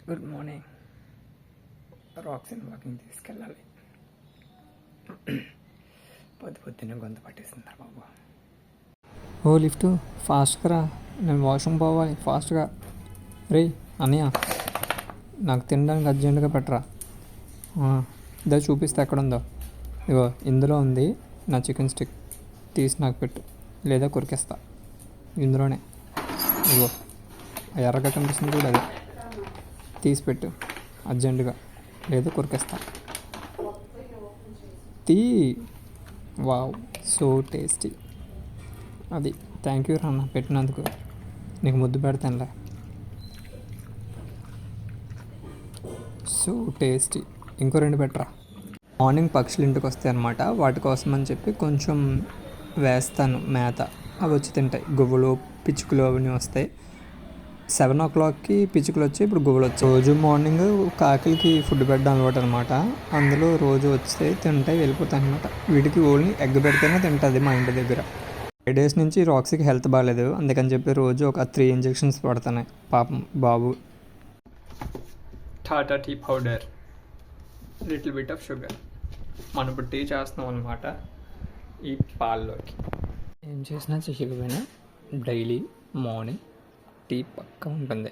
Good morning. రాక్స్ని walking తీసుకెళ్ళాలి. పొద్దున్నే గొంతు పట్టేసింది బాబు. ఓ లిఫ్ట్ ఫాస్ట్గా రా, నేను వాష్రూమ్ పోవాలి ఫాస్ట్గా. రే అన్నయ్య, నాకు తినడానికి అర్జెంటుగా పెట్టరా. ఇదో చూపిస్తే ఎక్కడుందో. ఇగో ఇందులో ఉంది నా చికెన్ స్టిక్, తీసి నాకు పెట్టు లేదా కొరికేస్తా. ఇందులోనే ఇగో ఎర్రగా కనిపిస్తుంది కూడా, అది తీసి పెట్టు అర్జెంటుగా లేదా కొరికేస్తా. తీ. Wow, so tasty. అది థ్యాంక్ యూ రాన్న పెట్టినందుకు, నీకు ముద్దు పెడతానులే. So tasty. ఇంకో 2 పెట్టరా. మార్నింగ్ పక్షులు ఇంటికి వస్తాయి అన్నమాట, వాటి కోసం అని చెప్పి కొంచెం వేస్తాను మేత. అవి వచ్చి తింటాయి. గువ్వలు పిచ్చుకలు అవన్నీ వస్తాయి. 7 o'clockకి పిచ్చుకలు వచ్చి ఇప్పుడు గువ్వలు వచ్చాయి. రోజు మార్నింగ్ కాకిలకి ఫుడ్ పెట్టడం అలవాటు అనమాట. అందులో రోజు వస్తే తింటాయి, వెళ్ళిపోతాయి అనమాట. వీటికి ఓన్లీ ఎగ్ పెడితేనే తింటుంది మా ఇంటి దగ్గర. 5 days నుంచి రాక్సీకి హెల్త్ బాగాలేదు, అందుకని చెప్పి రోజు ఒక 3 injections పడుతున్నాయి పాపం బాబు. Tata tea powder, little bit of sugar. మనం ఇప్పుడు టీ చేస్తున్నాం అనమాట ఈ పాల్లోకి. ఏం చేసినా చేయకపోయినా డైలీ మార్నింగ్ టీ పక్కా ఉంటుంది.